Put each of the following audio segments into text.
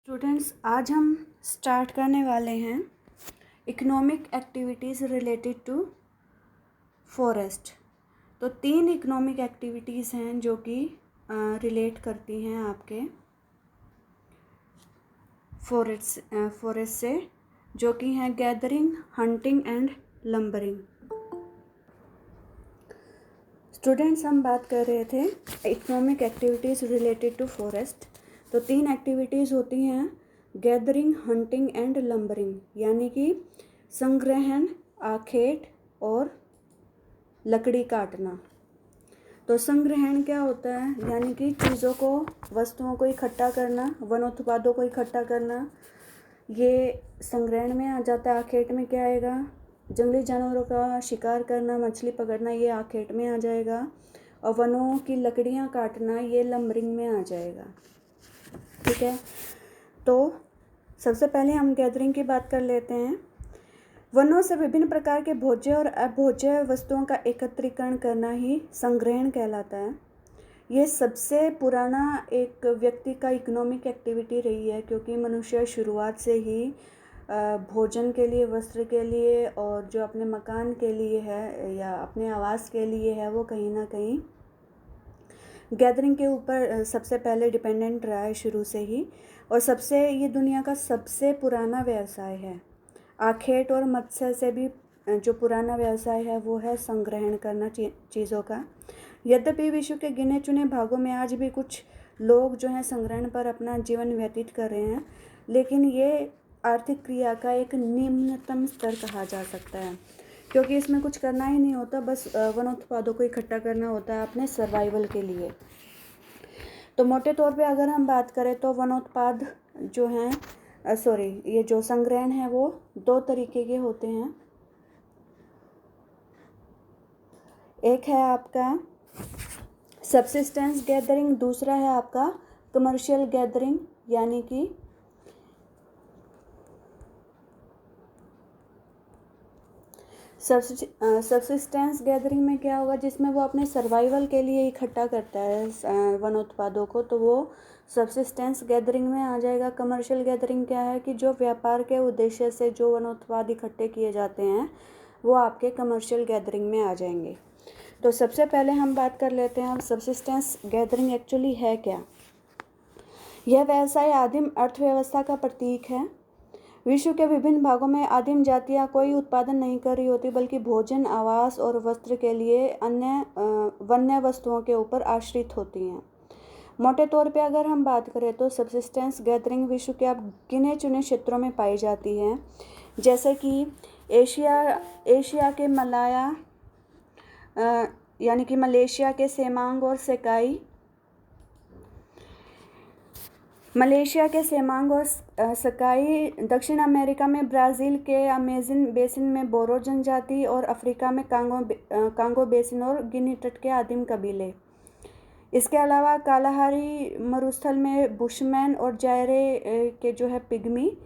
Students, आज हम start करने वाले हैं economic activities related to forest. तो 3 इकोनॉमिक एक्टिविटीज़ हैं जो कि रिलेट करती हैं आपके फॉरेस्ट से, जो कि हैं gathering, hunting and lumbering. Students, हम बात कर रहे थे economic activities related to forest. तो 3 एक्टिविटीज़ होती हैं गैदरिंग, हंटिंग एंड लंबरिंग, यानी कि संग्रहण, आखेट और लकड़ी काटना। तो संग्रहण क्या होता है? यानी कि चीज़ों को, वस्तुओं को इकट्ठा करना, वन उत्पादों को इकट्ठा करना, ये संग्रहण में आ जाता है। आखेट में क्या आएगा? जंगली जानवरों का शिकार करना, मछली पकड़ना, ये आखेट में आ जाएगा। और वनों की लकड़ियाँ काटना, ये लंबरिंग में आ जाएगा। ठीक है, तो सबसे पहले हम गैदरिंग की बात कर लेते हैं। वनों से विभिन्न प्रकार के भोज्य और अभोज्य वस्तुओं का एकत्रीकरण करना ही संग्रहण कहलाता है। ये सबसे पुराना एक व्यक्ति का इकोनॉमिक एक्टिविटी रही है, क्योंकि मनुष्य शुरुआत से ही भोजन के लिए, वस्त्र के लिए और जो अपने मकान के लिए है या अपने आवास के लिए है, वो कहीं ना कहीं गैदरिंग के ऊपर सबसे पहले डिपेंडेंट रहा है शुरू से ही। और ये दुनिया का सबसे पुराना व्यवसाय है। आखेट और मत्स्य से भी जो पुराना व्यवसाय है वो है संग्रहण करना चीज़ों का। यद्यपि विश्व के गिने चुने भागों में आज भी कुछ लोग जो हैं संग्रहण पर अपना जीवन व्यतीत कर रहे हैं, लेकिन ये आर्थिक क्रिया का एक निम्नतम स्तर कहा जा सकता है, क्योंकि इसमें कुछ करना ही नहीं होता, बस वन उत्पादों को इकट्ठा करना होता है अपने सर्वाइवल के लिए। तो मोटे तौर पे अगर हम बात करें तो वनोत्पाद जो हैं ये जो संग्रहण है वो 2 तरीके के होते हैं। एक है आपका सबसिस्टेंस गैदरिंग, दूसरा है आपका कमर्शियल गैदरिंग। यानी कि सबसिस्टेंस गैदरिंग में क्या होगा, जिसमें वो अपने सर्वाइवल के लिए इकट्ठा करता है वन उत्पादों को, तो वो सबसिस्टेंस गैदरिंग में आ जाएगा। कमर्शियल गैदरिंग क्या है कि जो व्यापार के उद्देश्य से जो वन उत्पाद इकट्ठे किए जाते हैं वो आपके कमर्शियल गैदरिंग में आ जाएंगे। तो सबसे पहले हम बात कर लेते हैं अब सबसिस्टेंस गैदरिंग एक्चुअली है क्या। यह व्यवसाय आदिम अर्थव्यवस्था का प्रतीक है। विश्व के विभिन्न भागों में आदिम जातियां कोई उत्पादन नहीं कर रही होती, बल्कि भोजन, आवास और वस्त्र के लिए अन्य वन्य वस्तुओं के ऊपर आश्रित होती हैं। मोटे तौर पे अगर हम बात करें तो सबसिस्टेंस गैदरिंग विश्व के अब गिने चुने क्षेत्रों में पाई जाती है, जैसे कि एशिया के मलाया यानी कि मलेशिया के सेमांग और सेकाई, दक्षिण अमेरिका में ब्राज़ील के अमेज़न बेसिन में बोरो जनजाति, और अफ्रीका में कांगो बेसिन और गिनी तट के आदिम कबीले। इसके अलावा कालाहारी मरुस्थल में बुशमैन और जायरे के जो है पिग्मी।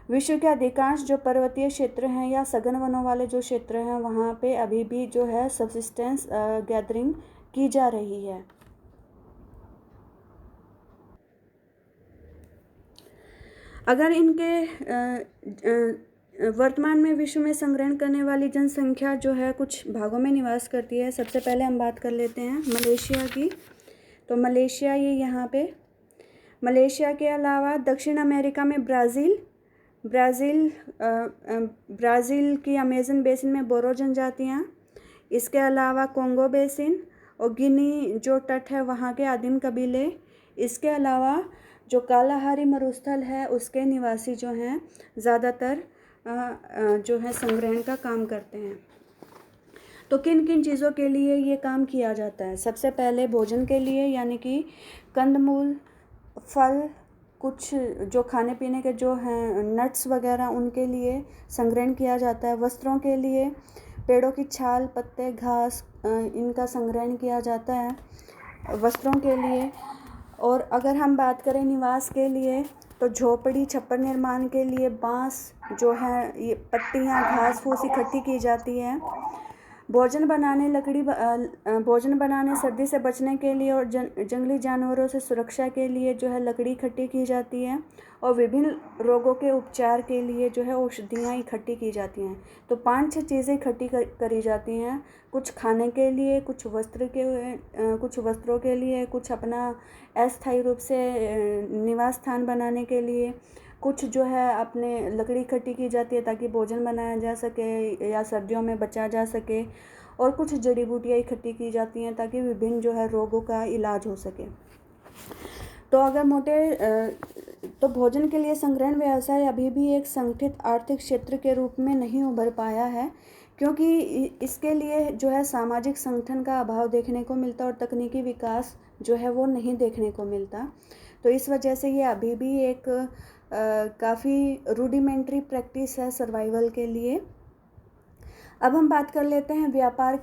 विश्व के अधिकांश जो पर्वतीय क्षेत्र हैं या सघन वनों वाले जो क्षेत्र हैं, वहाँ पे अभी भी जो है सबसिस्टेंस गैदरिंग की जा रही है। अगर इनके वर्तमान में विश्व में संग्रहण करने वाली जनसंख्या जो है कुछ भागों में निवास करती है। सबसे पहले हम बात कर लेते हैं मलेशिया की। तो मलेशिया ये यहाँ पे, मलेशिया के अलावा दक्षिण अमेरिका में ब्राज़ील की अमेज़न बेसिन में बोरो जनजातियाँ, इसके अलावा कोंगो बेसिन और गिनी जो तट है वहाँ के आदिम कबीले, इसके अलावा जो कालाहारी मरुस्थल है उसके निवासी जो हैं ज़्यादातर जो है संग्रहण का काम करते हैं। तो किन किन चीज़ों के लिए ये काम किया जाता है? सबसे पहले भोजन के लिए, यानी कि कंदमूल, फल, कुछ जो खाने पीने के जो हैं नट्स वगैरह, उनके लिए संग्रहण किया जाता है। वस्त्रों के लिए पेड़ों की छाल, पत्ते, घास, इनका संग्रहण किया जाता है वस्त्रों के लिए। और अगर हम बात करें निवास के लिए, तो झोपड़ी, छप्पर निर्माण के लिए बांस जो है, ये पत्तियाँ, घास फूस इकट्ठी की जाती है। भोजन बनाने, सर्दी से बचने के लिए और जंगली जानवरों से सुरक्षा के लिए जो है लकड़ी इकट्ठी की जाती है, और विभिन्न रोगों के उपचार के लिए जो है औषधियाँ इकट्ठी की जाती हैं। तो 5-6 चीज़ें इकट्ठी करी जाती हैं, कुछ खाने के लिए, कुछ वस्त्रों के लिए, कुछ अपना अस्थायी रूप से निवास स्थान बनाने के लिए, कुछ जो है अपने लकड़ी इकट्ठी की जाती है ताकि भोजन बनाया जा सके या सर्दियों में बचा जा सके, और कुछ जड़ी बूटियाँ इकट्ठी की जाती हैं ताकि विभिन्न जो है रोगों का इलाज हो सके। तो अगर तो भोजन के लिए संग्रहण व्यवसाय अभी भी एक संगठित आर्थिक क्षेत्र के रूप में नहीं उभर पाया है, क्योंकि इसके लिए जो है सामाजिक संगठन का अभाव देखने को मिलता और तकनीकी विकास जो है वो नहीं देखने को मिलता। तो इस वजह से ये अभी भी एक काफ़ी रूडिमेंट्री प्रैक्टिस है सर्वाइवल के लिए। अब हम बात कर लेते हैं व्यापार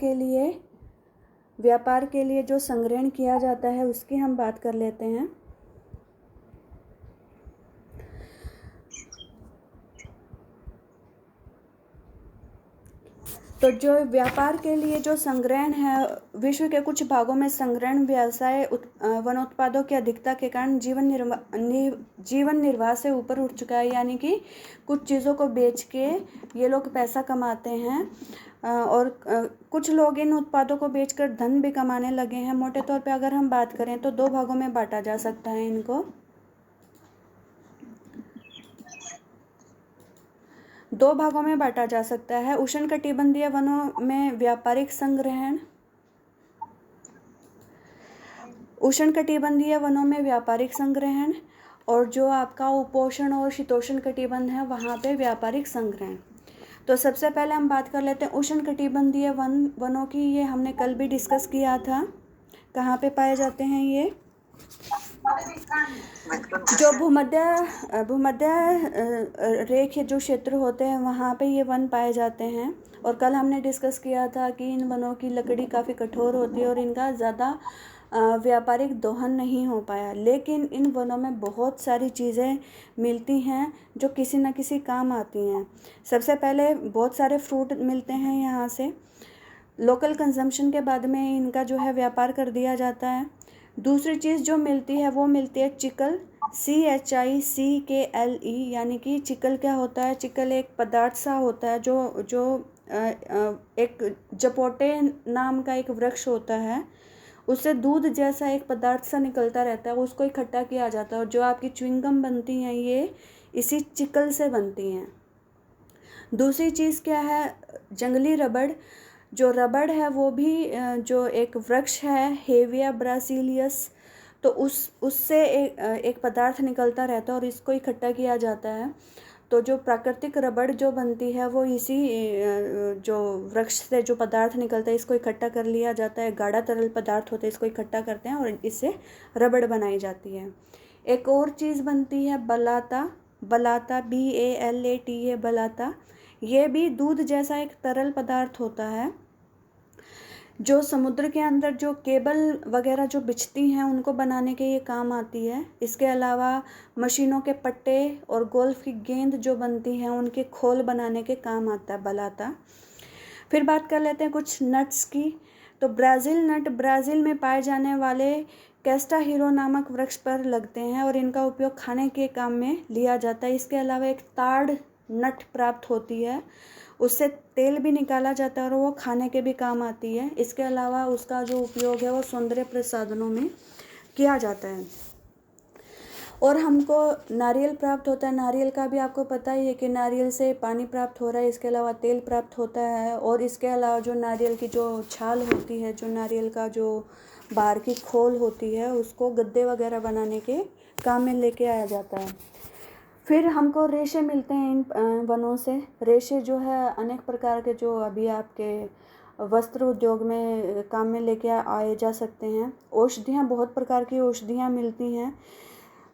के लिए जो संग्रहण किया जाता है उसकी हम बात कर लेते हैं। तो जो व्यापार के लिए जो संग्रहण है, विश्व के कुछ भागों में संग्रहण व्यवसाय वनोत्पादों की अधिकता के कारण जीवन निर्वाह से ऊपर उठ चुका है। यानी कि कुछ चीज़ों को बेच के ये लोग पैसा कमाते हैं, और कुछ लोग इन उत्पादों को बेचकर धन भी कमाने लगे हैं। मोटे तौर पे अगर हम बात करें तो 2 भागों में बांटा जा सकता है इनको। 2 भागों में बांटा जा सकता है। उष्णकटिबंधीय वनों में व्यापारिक संग्रहण, और जो आपका उपोष्ण और शीतोष्ण कटिबंध है वहाँ पे व्यापारिक संग्रहण। तो सबसे पहले हम बात कर लेते हैं उष्णकटिबंधीय वनों की। ये हमने कल भी डिस्कस किया था। कहाँ पे पाए जाते हैं ये? जो भूमध्य रेखीय जो क्षेत्र होते हैं वहाँ पे ये वन पाए जाते हैं। और कल हमने डिस्कस किया था कि इन वनों की लकड़ी काफ़ी कठोर होती है और इनका ज़्यादा व्यापारिक दोहन नहीं हो पाया, लेकिन इन वनों में बहुत सारी चीज़ें मिलती हैं जो किसी न किसी काम आती हैं। सबसे पहले बहुत सारे फ्रूट मिलते हैं यहाँ से। लोकल कंजम्पशन के बाद में इनका जो है व्यापार कर दिया जाता है। दूसरी चीज़ जो मिलती है वो मिलती है चिकल, CHICKLE। यानी कि चिकल क्या होता है? चिकल एक पदार्थ सा होता है जो एक जपोटे नाम का एक वृक्ष होता है, उससे दूध जैसा एक पदार्थ सा निकलता रहता है, उसको इकट्ठा किया जाता है। और जो आपकी च्युइंगम बनती हैं ये इसी चिकल से बनती हैं। दूसरी चीज़ क्या है? जंगली रबड़। जो रबड़ है वो भी जो एक वृक्ष है हेविया ब्रासिलियस, तो उससे एक पदार्थ निकलता रहता है और इसको इकट्ठा किया जाता है। तो जो प्राकृतिक रबड़ जो बनती है वो इसी जो वृक्ष से जो पदार्थ निकलता है इसको इकट्ठा कर लिया जाता है। गाढ़ा तरल पदार्थ होता है, इसको इकट्ठा करते हैं और इससे रबड़ बनाई जाती है। एक और चीज़ बनती है बलाता, BALATA बलाता। ये भी दूध जैसा एक तरल पदार्थ होता है जो समुद्र के अंदर जो केबल वगैरह जो बिछती हैं उनको बनाने के ये काम आती है। इसके अलावा मशीनों के पट्टे और गोल्फ की गेंद जो बनती हैं उनके खोल बनाने के काम आता है बलाता। फिर बात कर लेते हैं कुछ नट्स की। तो ब्राज़ील नट ब्राज़ील में पाए जाने वाले कैस्टा हीरो नामक वृक्ष पर लगते हैं और इनका उपयोग खाने के काम में लिया जाता है। इसके अलावा एक ताड़ नट प्राप्त होती है, उससे तेल भी निकाला जाता है और वो खाने के भी काम आती है। इसके अलावा उसका जो उपयोग है वो सौंदर्य प्रसाधनों में किया जाता है। और हमको नारियल प्राप्त होता है। नारियल का भी आपको पता ही है कि नारियल से पानी प्राप्त हो रहा है। इसके अलावा तेल प्राप्त होता है, और इसके अलावा जो नारियल की जो छाल होती है, जो नारियल का जो बाहर की खोल होती है, उसको गद्दे वगैरह बनाने के काम में लेके आया जाता है। फिर हमको रेशे मिलते हैं इन वनों से। रेशे जो है अनेक प्रकार के जो अभी आपके वस्त्र उद्योग में काम में लेके आए जा सकते हैं। औषधियाँ, बहुत प्रकार की औषधियाँ मिलती हैं।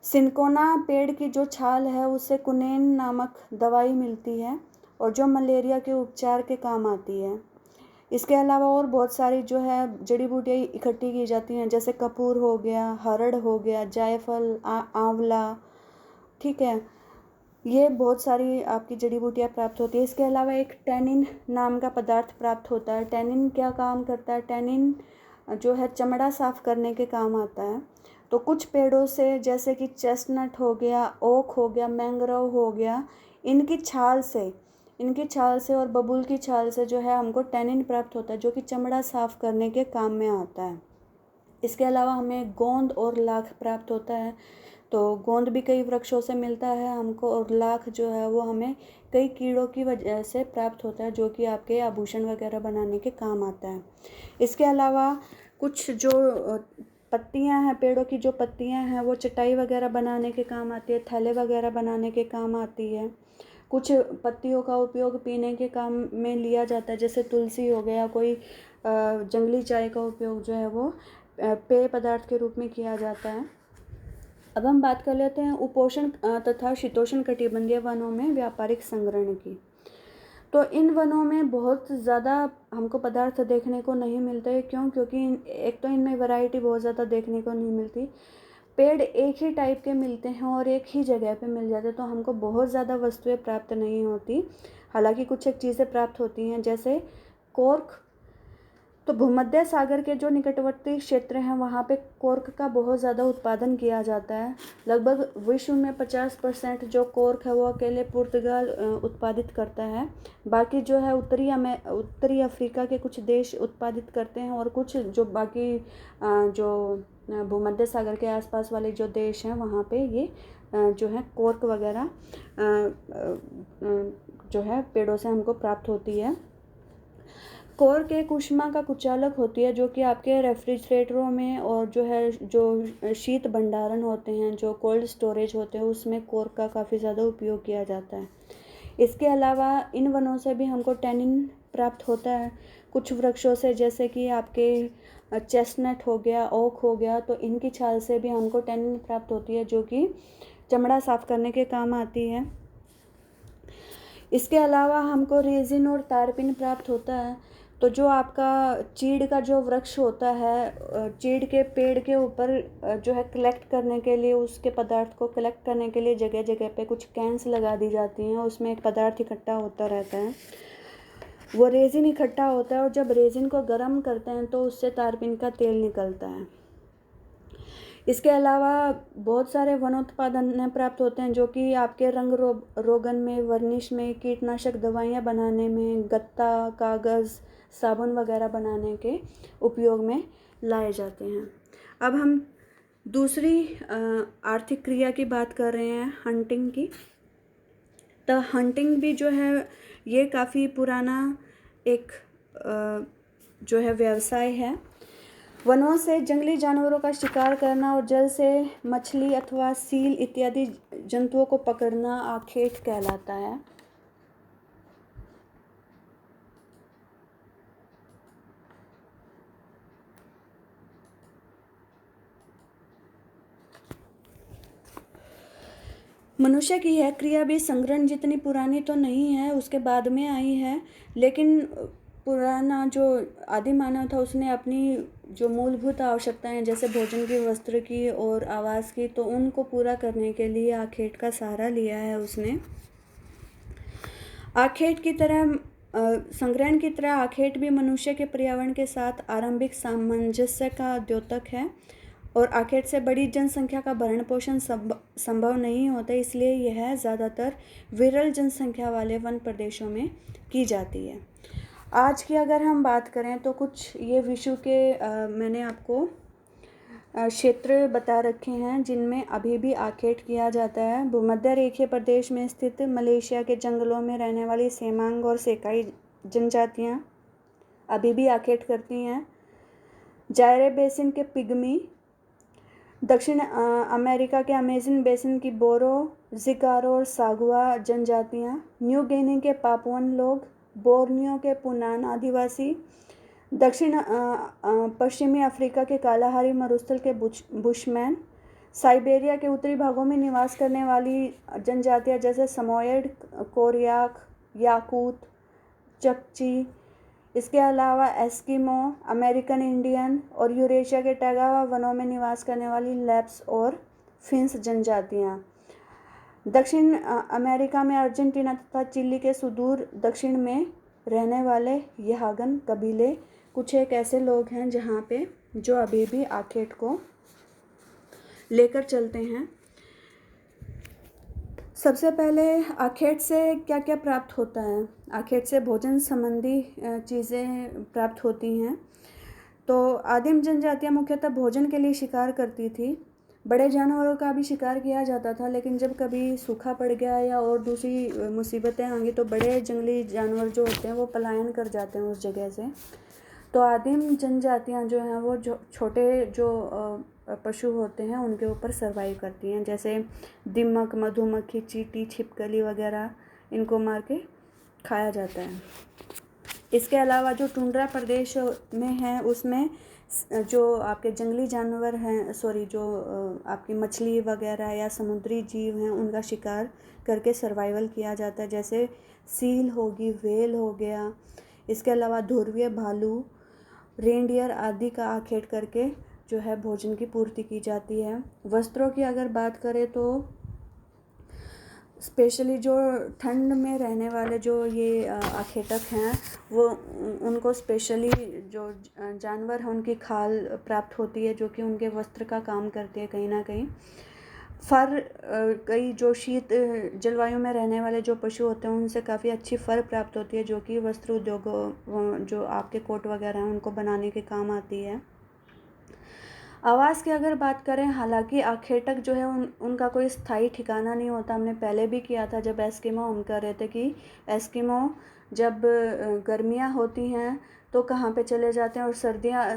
सिनकोना पेड़ की जो छाल है उससे कुनेन नामक दवाई मिलती है और जो मलेरिया के उपचार के काम आती है। इसके अलावा और बहुत सारी जो है जड़ी बूटियाँ इकट्ठी की जाती हैं, जैसे कपूर हो गया, हरड़ हो गया, जायफल, आंवला, ठीक है। ये बहुत सारी आपकी जड़ी बूटियाँ प्राप्त होती है। इसके अलावा एक टैनिन नाम का पदार्थ प्राप्त होता है। टैनिन क्या काम करता है? टैनिन जो है चमड़ा साफ करने के काम आता है। तो कुछ पेड़ों से, जैसे कि चेस्टनट हो गया, ओक हो गया, मैंग्रोव हो गया, इनकी छाल से और बबूल की छाल से जो है हमको टैनिन प्राप्त होता है, जो कि चमड़ा साफ करने के काम में आता है। इसके अलावा हमें गोंद और लाख प्राप्त होता है। तो गोंद भी कई वृक्षों से मिलता है हमको, और लाख जो है वो हमें कई कीड़ों की वजह से प्राप्त होता है, जो कि आपके आभूषण वगैरह बनाने के काम आता है। इसके अलावा कुछ जो पत्तियां हैं, पेड़ों की जो पत्तियां हैं, वो चटाई वगैरह बनाने के काम आती है, थैले वगैरह बनाने के काम आती है। कुछ पत्तियों का उपयोग पीने के काम में लिया जाता है, जैसे तुलसी हो गया, कोई जंगली चाय का उपयोग जो है वो पेय पदार्थ के रूप में किया जाता है। अब हम बात कर लेते हैं उपोष्ण तथा शीतोष्ण कटिबंधीय वनों में व्यापारिक संग्रहण की। तो इन वनों में बहुत ज़्यादा हमको पदार्थ देखने को नहीं मिलते। क्यों? क्योंकि एक तो इनमें वैरायटी बहुत ज़्यादा देखने को नहीं मिलती। पेड़ एक ही टाइप के मिलते हैं और एक ही जगह पे मिल जाते हैं, तो हमको बहुत ज़्यादा वस्तुएं प्राप्त नहीं होती। हालांकि कुछ एक चीज़ें प्राप्त होती हैं, जैसे कोर्क। तो भूमध्य सागर के जो निकटवर्ती क्षेत्र हैं, वहाँ पे कोर्क का बहुत ज़्यादा उत्पादन किया जाता है। लगभग विश्व में 50% जो कोर्क है वो अकेले पुर्तगाल उत्पादित करता है। बाकी जो है उत्तरी अफ्रीका के कुछ देश उत्पादित करते हैं, और कुछ जो बाकी जो भूमध्य सागर के आसपास वाले जो देश हैं, वहाँ पे ये जो है कोर्क वगैरह जो है पेड़ों से हमको प्राप्त होती है। कोर्क एक ऊष्मा का कुचालक होती है, जो कि आपके रेफ्रिजरेटरों में और जो शीत भंडारण होते हैं, जो कोल्ड स्टोरेज होते हैं, उसमें कोर्क का काफ़ी ज़्यादा उपयोग किया जाता है। इसके अलावा इन वनों से भी हमको टैनिन प्राप्त होता है कुछ वृक्षों से, जैसे कि आपके चेस्टनट हो गया, ओक हो गया। तो इनकी छाल से भी हमको टैनिन प्राप्त होती है, जो कि चमड़ा साफ करने के काम आती है। इसके अलावा हमको रेजिन और तारपिन प्राप्त होता है। तो जो आपका चीड़ का जो वृक्ष होता है, चीड़ के पेड़ के ऊपर जो है कलेक्ट करने के लिए, उसके पदार्थ को कलेक्ट करने के लिए जगह जगह पे कुछ कैंस लगा दी जाती हैं, उसमें एक पदार्थ इकट्ठा होता रहता है, वो रेजिन इकट्ठा होता है। और जब रेजिन को गर्म करते हैं तो उससे तारपिन का तेल निकलता है। इसके अलावा बहुत सारे वनोत्पादन प्राप्त होते हैं, जो कि आपके रंग रोगन में, वर्निश में, कीटनाशक दवाइयाँ बनाने में, गत्ता, कागज़, साबुन वगैरह बनाने के उपयोग में लाए जाते हैं। अब हम दूसरी आर्थिक क्रिया की बात कर रहे हैं, हंटिंग की। तो हंटिंग भी जो है ये काफ़ी पुराना एक जो है व्यवसाय है। वनों से जंगली जानवरों का शिकार करना और जल से मछली अथवा सील इत्यादि जंतुओं को पकड़ना आखेट कहलाता है। मनुष्य की यह क्रिया भी संग्रहण जितनी पुरानी तो नहीं है, उसके बाद में आई है, लेकिन पुराना जो आदि मानव था उसने अपनी जो मूलभूत आवश्यकताएं, जैसे भोजन की, वस्त्र की और आवास की, तो उनको पूरा करने के लिए आखेट का सहारा लिया है उसने। आखेट की तरह संग्रहण की तरह आखेट भी मनुष्य के पर्यावरण के साथ आरंभिक सामंजस्य का द्योतक है, और आखेट से बड़ी जनसंख्या का भरण पोषण संभव नहीं होता, इसलिए यह ज़्यादातर विरल जनसंख्या वाले वन प्रदेशों में की जाती है। आज की अगर हम बात करें तो कुछ ये विश्व के मैंने आपको क्षेत्र बता रखे हैं जिनमें अभी भी आखेट किया जाता है। भूमध्य रेखीय प्रदेश में स्थित मलेशिया के जंगलों में रहने वाली सेमांग और सेकाई जनजातियां अभी भी आखेट करती हैं। जायरे बेसिन के पिग्मी, दक्षिण अमेरिका के अमेज़न बेसिन की बोरो, जिकारो और सागुआ जनजातियां, न्यू गिनी के पापुअन लोग, बोर्नियो के पुनान आदिवासी, दक्षिण पश्चिमी अफ्रीका के कालाहारी मरुस्थल के बुशमैन, साइबेरिया के उत्तरी भागों में निवास करने वाली जनजातियां जैसे समोयड, कोरियाक, याकूत, चकची। इसके अलावा एस्किमो, अमेरिकन इंडियन और यूरेशिया के टैगा वनों में निवास करने वाली लैप्स और फिन्स जनजातियाँ। दक्षिण अमेरिका में अर्जेंटीना तथा चिली के सुदूर दक्षिण में रहने वाले यागन कबीले कुछ एक ऐसे लोग हैं जहाँ पे जो अभी भी आखेट को लेकर चलते हैं। सबसे पहले आखेट से क्या क्या प्राप्त होता है? आखेट से भोजन संबंधी चीज़ें प्राप्त होती हैं। तो आदिम जनजातियाँ मुख्यतः भोजन के लिए शिकार करती थी। बड़े जानवरों का भी शिकार किया जाता था, लेकिन जब कभी सूखा पड़ गया या और दूसरी मुसीबतें आ गई तो बड़े जंगली जानवर जो होते हैं वो पलायन कर जाते हैं उस जगह से। तो आदिम जनजातियाँ जो हैं वो छोटे जो पशु होते हैं उनके ऊपर सर्वाइव करती हैं, जैसे दीमक, मधुमक्खी, चींटी, छिपकली वगैरह, इनको मार के खाया जाता है। इसके अलावा जो टुंड्रा प्रदेश में है उसमें जो आपके जंगली जानवर हैं, जो आपकी मछली वगैरह या समुद्री जीव हैं उनका शिकार करके सर्वाइवल किया जाता है, जैसे सील होगी, व्हेल हो गया। इसके अलावा ध्रुवीय भालू, रेनडियर आदि का आखेट करके जो है भोजन की पूर्ति की जाती है। वस्त्रों की अगर बात करें तो स्पेशली जो ठंड में रहने वाले जो ये आखेटक हैं वो उनको स्पेशली जो जानवर हैं उनकी खाल प्राप्त होती है, जो कि उनके वस्त्र का काम करती है कहीं ना कहीं। फर, कई जो शीत जलवायु में रहने वाले जो पशु होते हैं उनसे काफ़ी अच्छी फर प्राप्त होती है, जो कि वस्त्र उद्योगों जो आपके कोट वगैरह हैं उनको बनाने के काम आती है। आवास की अगर बात करें, हालांकि आखेटक जो है उनका कोई स्थायी ठिकाना नहीं होता। हमने पहले भी किया था जब एस्किमो हम कर रहे थे कि एस्किमो जब गर्मियां होती हैं तो कहाँ पे चले जाते हैं और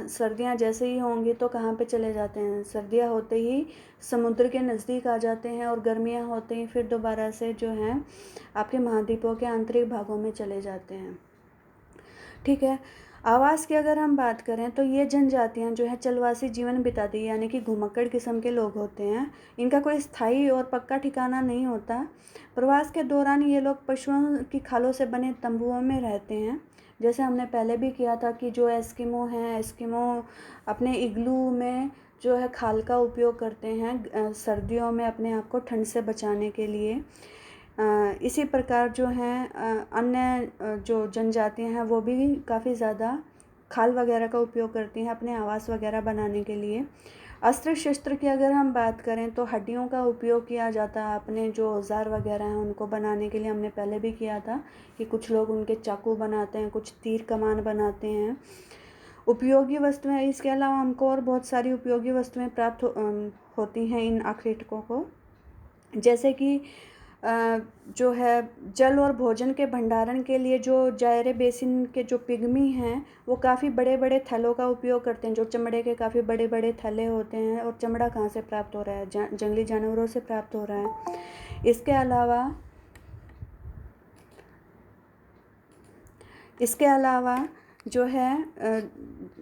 सर्दियां जैसे ही होंगी तो कहाँ पे चले जाते हैं। सर्दियां होते ही समुद्र के नज़दीक आ जाते हैं और गर्मियां होते ही फिर दोबारा से जो हैं आपके महाद्वीपों के आंतरिक भागों में चले जाते हैं। ठीक है। आवास की अगर हम बात करें तो ये जनजातियाँ जो है चलवासी जीवन बिताती है, यानी कि घुमक्कड़ किस्म के लोग होते हैं। इनका कोई स्थायी और पक्का ठिकाना नहीं होता। प्रवास के दौरान ये लोग पशुओं की खालों से बने तंबुओं में रहते हैं। जैसे हमने पहले भी किया था कि जो एस्किमो हैं, एस्किमो अपने इग्लू में जो है खाल का उपयोग करते हैं सर्दियों में अपने आप को ठंड से बचाने के लिए। इसी प्रकार जो हैं अन्य जो जनजातियां हैं वो भी काफ़ी ज़्यादा खाल वगैरह का उपयोग करती हैं अपने आवास वगैरह बनाने के लिए। अस्त्र शस्त्र की अगर हम बात करें तो हड्डियों का उपयोग किया जाता है अपने जो औजार वगैरह हैं उनको बनाने के लिए। हमने पहले भी किया था कि कुछ लोग उनके चाकू बनाते हैं, कुछ तीर कमान बनाते हैं। उपयोगी वस्तुएं, इसके अलावा हमको और बहुत सारी उपयोगी वस्तुएं प्राप्त होती हैं इन आखेटकों को, जैसे कि जो है जल और भोजन के भंडारण के लिए जो जायरे बेसिन के जो पिग्मी हैं वो काफ़ी बड़े बड़े थैलों का उपयोग करते हैं, जो चमड़े के काफ़ी बड़े बड़े थैले होते हैं। और चमड़ा कहाँ से प्राप्त हो रहा है? जंगली जानवरों से प्राप्त हो रहा है। इसके अलावा जो है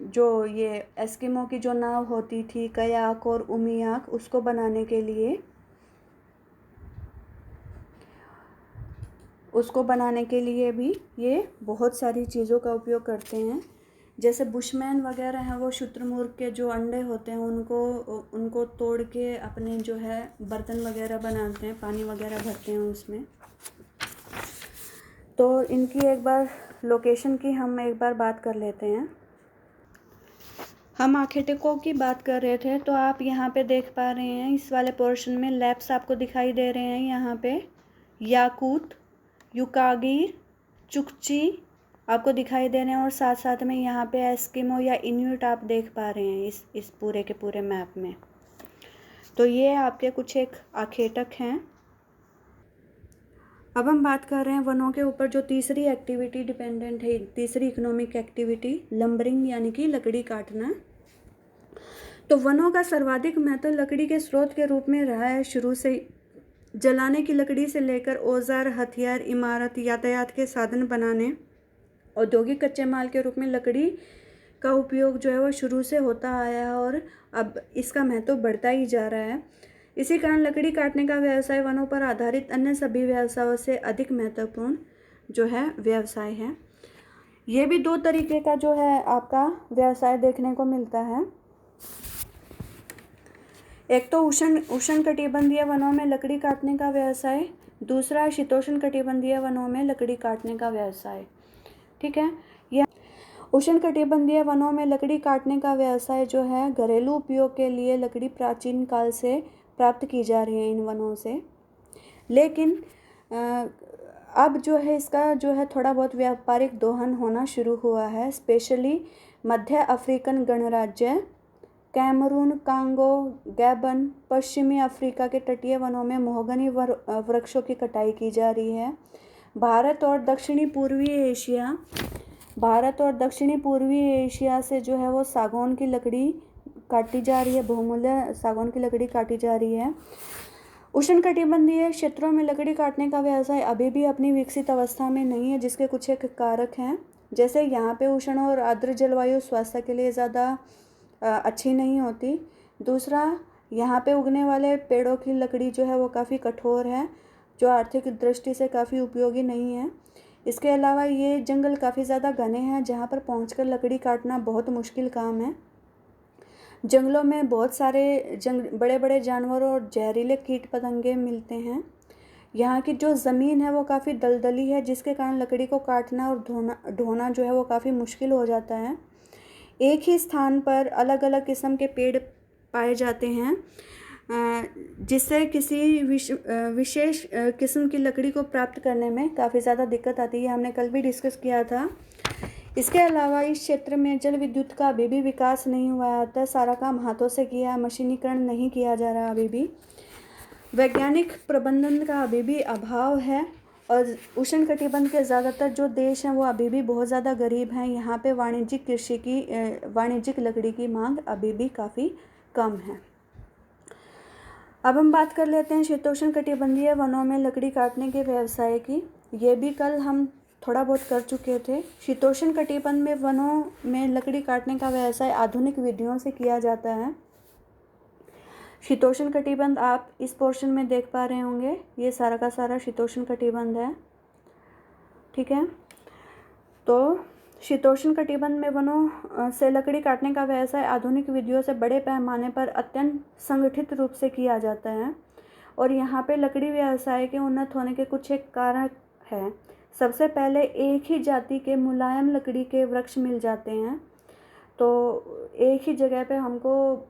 जो ये एस्किमो की जो नाव होती थी कयाक और उमियाक, उसको बनाने के लिए भी ये बहुत सारी चीज़ों का उपयोग करते हैं। जैसे बुशमैन वगैरह हैं वो शुतुरमुर्ग के जो अंडे होते हैं उनको तोड़ के अपने जो है बर्तन वगैरह बनाते हैं, पानी वगैरह भरते हैं उसमें। तो इनकी एक बार लोकेशन की हम एक बार बात कर लेते हैं। हम आखेटकों की बात कर रहे थे तो आप यहाँ पे देख पा रहे हैं इस वाले पोर्शन में लैब्स आपको दिखाई दे रहे हैं। यहाँ पे याकूत, युकागिर, चुकची आपको दिखाई दे रहे हैं और साथ साथ में यहाँ पे एस्किमो या इन्यूट आप देख पा रहे हैं इस पूरे के पूरे मैप में। तो ये आपके कुछ एक आखेटक हैं। अब हम बात कर रहे हैं वनों के ऊपर जो तीसरी एक्टिविटी डिपेंडेंट है, तीसरी इकोनॉमिक एक्टिविटी लंबरिंग, यानी कि लकड़ी काटना। तो वनों का सर्वाधिक महत्व लकड़ी के स्रोत के रूप में रहा है शुरू से। जलाने की लकड़ी से लेकर औजार, हथियार, इमारत, यातायात के साधन बनाने, औद्योगिक कच्चे माल के रूप में लकड़ी का उपयोग जो है वो शुरू से होता आया है और अब इसका महत्व बढ़ता ही जा रहा है। इसी कारण लकड़ी काटने का व्यवसाय वनों पर आधारित अन्य सभी व्यवसायों से अधिक महत्वपूर्ण जो है व्यवसाय है। ये भी दो तरीके का जो है आपका व्यवसाय देखने को मिलता है। एक तो उष्णकटिबंधीय वनों में लकड़ी काटने का व्यवसाय, दूसरा है शीतोष्णकटिबंधीय वनों में लकड़ी काटने का व्यवसाय। ठीक है, यह उष्णकटिबंधीय वनों में लकड़ी काटने का व्यवसाय जो है घरेलू उपयोग के लिए लकड़ी प्राचीन काल से प्राप्त की जा रही है इन वनों से। लेकिन अब जो है इसका जो है थोड़ा बहुत व्यापारिक दोहन होना शुरू हुआ है, स्पेशली मध्य अफ्रीकन गणराज्य कैमरून, कांगो, गैबन, पश्चिमी अफ्रीका के तटीय वनों में महोगनी वृक्षों की कटाई की जा रही है। भारत और दक्षिणी पूर्वी एशिया से जो है वो सागौन की लकड़ी काटी जा रही है, बहुमूल्य सागौन की लकड़ी काटी जा रही है। उष्णकटिबंधीय क्षेत्रों में लकड़ी काटने का व्यवसाय अभी भी अपनी विकसित अवस्था में नहीं है, जिसके कुछ एक कारक हैं, जैसे यहाँ पे उष्ण और आर्द्र जलवायु स्वास्थ्य के लिए ज़्यादा अच्छी नहीं होती। दूसरा, यहाँ पे उगने वाले पेड़ों की लकड़ी जो है वो काफ़ी कठोर है, जो आर्थिक दृष्टि से काफ़ी उपयोगी नहीं है। इसके अलावा ये जंगल काफ़ी ज़्यादा घने हैं, जहाँ पर पहुँचकर लकड़ी काटना बहुत मुश्किल काम है। जंगलों में बहुत सारे बड़े बड़े जानवर और जहरीले कीट पतंगे मिलते हैं। यहाँ की जो ज़मीन है वो काफ़ी दलदली है, जिसके कारण लकड़ी को काटना और ढोना जो है वो काफ़ी मुश्किल हो जाता है। एक ही स्थान पर अलग अलग किस्म के पेड़ पाए जाते हैं, जिससे किसी विशेष किस्म की लकड़ी को प्राप्त करने में काफ़ी ज़्यादा दिक्कत आती है। हमने कल भी डिस्कस किया था। इसके अलावा इस क्षेत्र में जल विद्युत का अभी भी विकास नहीं हुआ है, सारा काम हाथों से किया है, मशीनीकरण नहीं किया जा रहा अभी भी। वैज्ञानिक प्रबंधन का अभी भी अभाव है और उष्णकटिबंध के ज़्यादातर जो देश हैं वो अभी भी बहुत ज़्यादा गरीब हैं। यहाँ पे वाणिज्यिक लकड़ी की मांग अभी भी काफ़ी कम है। अब हम बात कर लेते हैं शीतोष्णकटिबंधीय वनों में लकड़ी काटने के व्यवसाय की। ये भी कल हम थोड़ा बहुत कर चुके थे। शीतोष्णकटिबंध में वनों में लकड़ी काटने का व्यवसाय आधुनिक विधियों से किया जाता है। शीतोष्णकटिबंध आप इस पोर्शन में देख पा रहे होंगे, ये सारा का सारा शीतोष्णकटिबंध है। ठीक है, तो शीतोष्णकटिबंध में वनों से लकड़ी काटने का व्यवसाय आधुनिक विधियों से बड़े पैमाने पर अत्यंत संगठित रूप से किया जाता है और यहाँ पे लकड़ी व्यवसाय के उन्नत होने के कुछ एक कारण हैं। सबसे पहले एक ही जाति के मुलायम लकड़ी के वृक्ष मिल जाते हैं, तो एक ही जगह पे हमको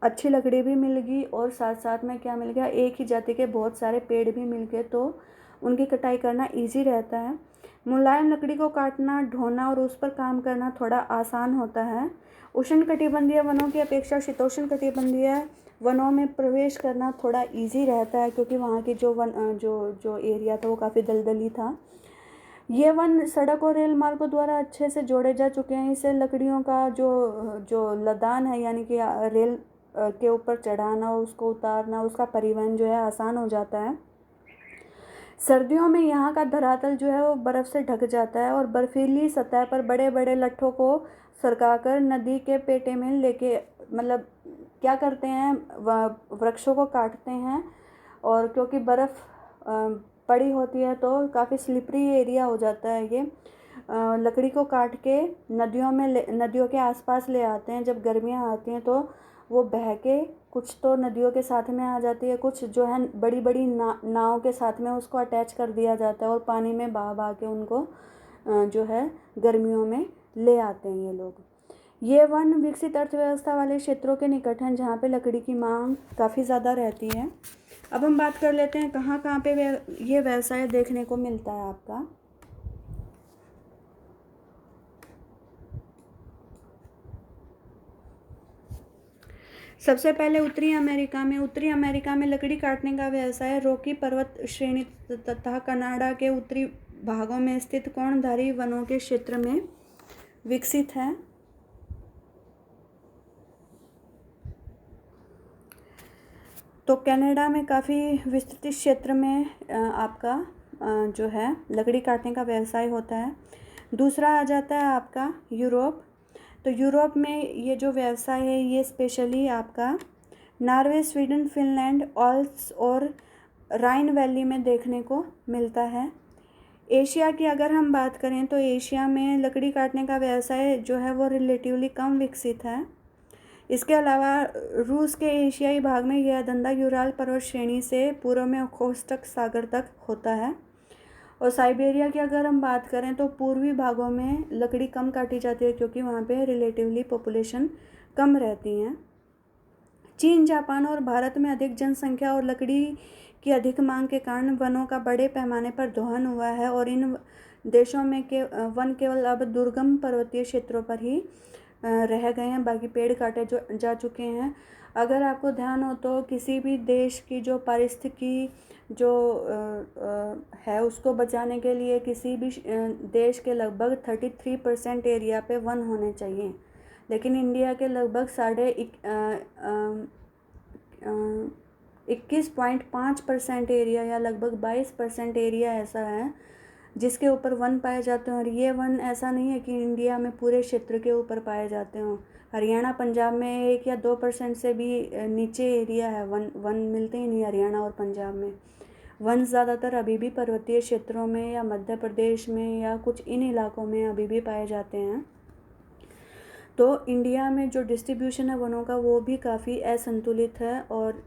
अच्छी लकड़ी भी मिल गई और साथ साथ में क्या मिल गया, एक ही जाति के बहुत सारे पेड़ भी मिल गए, तो उनकी कटाई करना ईजी रहता है। मुलायम लकड़ी को काटना, ढोना और उस पर काम करना थोड़ा आसान होता है। उष्णकटिबंधीय वनों की अपेक्षा शीतोष्णकटिबंधीय वनों में प्रवेश करना थोड़ा इजी रहता है, क्योंकि वहाँ की जो एरिया था वो काफ़ी दलदली था। ये वन सड़क और रेल मार्गों द्वारा अच्छे से जोड़े जा चुके हैं। इससे लकड़ियों का जो लदान है, यानी कि रेल के ऊपर चढ़ाना, उसको उतारना, उसका परिवहन जो है आसान हो जाता है। सर्दियों में यहाँ का धरातल जो है वो बर्फ़ से ढक जाता है और बर्फीली सतह पर बड़े बड़े लट्ठों को सरकाकर नदी के पेटे में लेके मतलब क्या करते हैं, वृक्षों को काटते हैं और क्योंकि बर्फ़ पड़ी होती है तो काफ़ी स्लिपरी एरिया हो जाता है। ये लकड़ी को काट के नदियों के आसपास ले आते हैं। जब गर्मियाँ आती हैं तो वो बह के कुछ तो नदियों के साथ में आ जाती है, कुछ जो है बड़ी बड़ी नाव के साथ में उसको अटैच कर दिया जाता है और पानी में बहा के उनको जो है गर्मियों में ले आते हैं ये लोग। ये वन विकसित अर्थव्यवस्था वाले क्षेत्रों के निकट हैं, जहाँ पे लकड़ी की मांग काफ़ी ज़्यादा रहती है। अब हम बात कर लेते हैं कहाँ कहाँ पे ये व्यवसाय देखने को मिलता है आपका। सबसे पहले उत्तरी अमेरिका में लकड़ी काटने का व्यवसाय रॉकी पर्वत श्रेणी तथा कनाडा के उत्तरी भागों में स्थित कोणधारी वनों के क्षेत्र में विकसित है। तो कनाडा में काफ़ी विस्तृत क्षेत्र में आपका जो है लकड़ी काटने का व्यवसाय होता है। दूसरा आ जाता है आपका यूरोप। तो यूरोप में ये जो व्यवसाय है ये स्पेशली आपका नॉर्वे, स्वीडन, फिनलैंड, ऑल्प्स और राइन वैली में देखने को मिलता है। एशिया की अगर हम बात करें तो एशिया में लकड़ी काटने का व्यवसाय जो है वो रिलेटिवली कम विकसित है। इसके अलावा रूस के एशियाई भाग में यह धंधा यूराल पर्वत श्रेणी से पूर्व में ओखोत्स्क सागर तक होता है। और साइबेरिया की अगर हम बात करें तो पूर्वी भागों में लकड़ी कम काटी जाती है क्योंकि वहाँ पे रिलेटिवली पॉपुलेशन कम रहती हैं। चीन, जापान और भारत में अधिक जनसंख्या और लकड़ी की अधिक मांग के कारण वनों का बड़े पैमाने पर दोहन हुआ है और इन देशों में वन केवल अब दुर्गम पर्वतीय क्षेत्रों पर ही रह गए हैं, बाकी पेड़ काटे जा चुके हैं। अगर आपको ध्यान हो तो किसी भी देश की जो पारिस्थितिकी जो है उसको बचाने के लिए किसी भी देश के लगभग 33% एरिया पे वन होने चाहिए, लेकिन इंडिया के लगभग 21.5% एरिया या लगभग 22% एरिया ऐसा है जिसके ऊपर वन पाए जाते हैं। और ये वन ऐसा नहीं है कि इंडिया में पूरे क्षेत्र के ऊपर पाए जाते हों। हरियाणा, पंजाब में 1 या 2% से भी नीचे एरिया है, वन मिलते ही नहीं हरियाणा और पंजाब में। वन ज़्यादातर अभी भी पर्वतीय क्षेत्रों में या मध्य प्रदेश में या कुछ इन इलाकों में अभी भी पाए जाते हैं। तो इंडिया में जो डिस्ट्रीब्यूशन है वनों का वो भी काफ़ी असंतुलित है और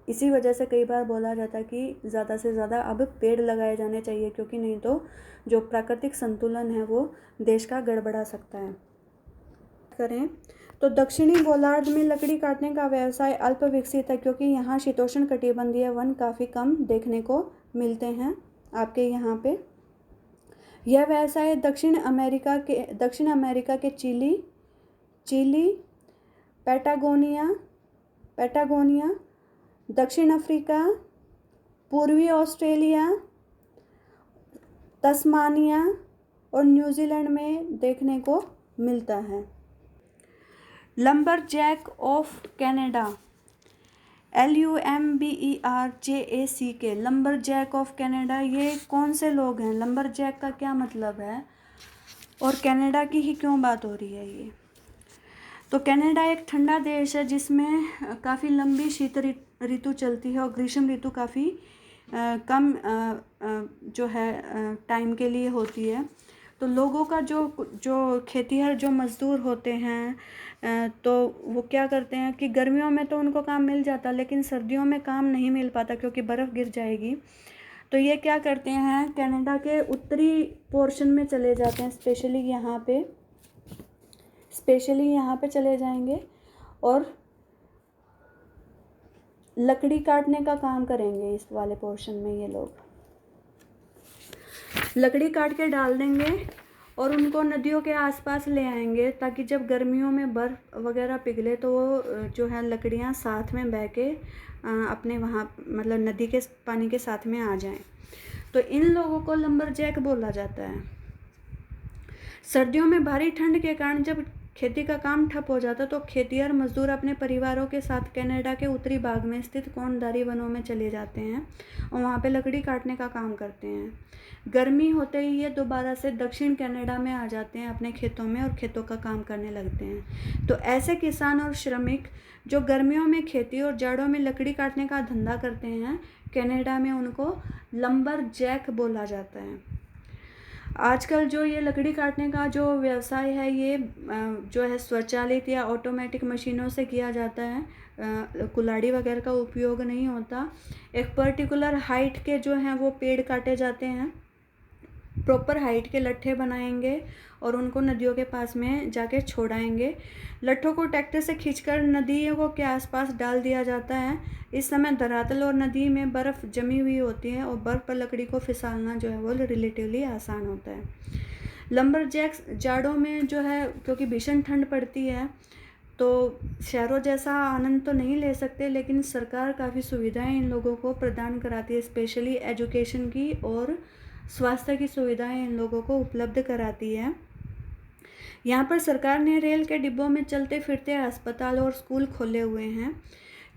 इसी वजह से कई बार बोला जाता है कि ज़्यादा से ज़्यादा अब पेड़ लगाए जाने चाहिए, क्योंकि नहीं तो जो प्राकृतिक संतुलन है वो देश का गड़बड़ा सकता है। करें तो दक्षिणी गोलार्ध में लकड़ी काटने का व्यवसाय अल्प विकसित है क्योंकि यहाँ शीतोष्ण कटिबंधीय वन काफ़ी कम देखने को मिलते हैं आपके यहाँ पे। यह व्यवसाय दक्षिण अमेरिका के चिली, पैटागोनिया, दक्षिण अफ्रीका, पूर्वी ऑस्ट्रेलिया, तस्मानिया और न्यूजीलैंड में देखने को मिलता है। Lumberjack of Canada, LUMBERJACK, lumberjack of Canada, ये कौन से लोग हैं? लंबरजैक का क्या मतलब है और कनाडा की ही क्यों बात हो रही है ये? तो कनाडा एक ठंडा देश है जिसमें काफ़ी लंबी शीत ऋतु चलती है और ग्रीष्म ऋतु काफ़ी कम जो है टाइम के लिए होती है। तो लोगों का जो खेतीहर जो मज़दूर होते हैं तो वो क्या करते हैं कि गर्मियों में तो उनको काम मिल जाता, लेकिन सर्दियों में काम नहीं मिल पाता क्योंकि बर्फ़ गिर जाएगी। तो ये क्या करते हैं, कनाडा के उत्तरी पोर्शन में चले जाते हैं, स्पेशली यहाँ पे चले जाएंगे और लकड़ी काटने का काम करेंगे। इस वाले पोर्शन में ये लोग लकड़ी काट के डाल देंगे और उनको नदियों के आसपास ले आएंगे ताकि जब गर्मियों में बर्फ़ वगैरह पिघले तो वो जो है लकड़ियाँ साथ में बह के अपने वहाँ मतलब नदी के पानी के साथ में आ जाएं। तो इन लोगों को लंबरजैक बोला जाता है। सर्दियों में भारी ठंड के कारण जब खेती का काम ठप हो जाता तो खेतिहर मजदूर अपने परिवारों के साथ कनाडा के उत्तरी भाग में स्थित कोणधारी वनों में चले जाते हैं और वहाँ पे लकड़ी काटने का काम करते हैं। गर्मी होते ही ये दोबारा से दक्षिण कनाडा में आ जाते हैं अपने खेतों में और खेतों का काम करने लगते हैं। तो ऐसे किसान और श्रमिक जो गर्मियों में खेती और जाड़ों में लकड़ी काटने का धंधा करते हैं, कनाडा में उनको लंबरजैक बोला जाता है। आजकल जो ये लकड़ी काटने का जो व्यवसाय है ये जो है स्वचालित या ऑटोमेटिक मशीनों से किया जाता है, कुल्हाड़ी वगैरह का उपयोग नहीं होता। एक पर्टिकुलर हाइट के जो हैं वो पेड़ काटे जाते हैं, प्रॉपर हाइट के लट्ठे बनाएंगे और उनको नदियों के पास में जाके छोड़ाएंगे। लट्ठों को ट्रैक्टर से खींचकर नदियों के आसपास डाल दिया जाता है। इस समय धरातल और नदी में बर्फ़ जमी हुई होती है और बर्फ़ पर लकड़ी को फिसलना जो है वो रिलेटिवली आसान होता है। लंबरजैक्स जाड़ों में जो है क्योंकि भीषण ठंड पड़ती है तो शहरों जैसा आनंद तो नहीं ले सकते, लेकिन सरकार काफ़ी सुविधाएं इन लोगों को प्रदान कराती है, स्पेशली एजुकेशन की और स्वास्थ्य की सुविधाएं इन लोगों को उपलब्ध कराती है। यहाँ पर सरकार ने रेल के डिब्बों में चलते फिरते अस्पताल और स्कूल खोले हुए हैं।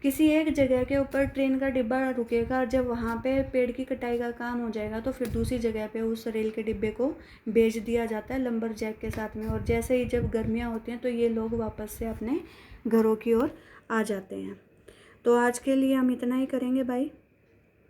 किसी एक जगह के ऊपर ट्रेन का डिब्बा रुकेगा, जब वहाँ पे पेड़ की कटाई का काम हो जाएगा तो फिर दूसरी जगह पे उस रेल के डिब्बे को भेज दिया जाता है लंबरजैक के साथ में। और जैसे ही जब गर्मियाँ होती हैं तो ये लोग वापस से अपने घरों की ओर आ जाते हैं। तो आज के लिए हम इतना ही करेंगे भाई।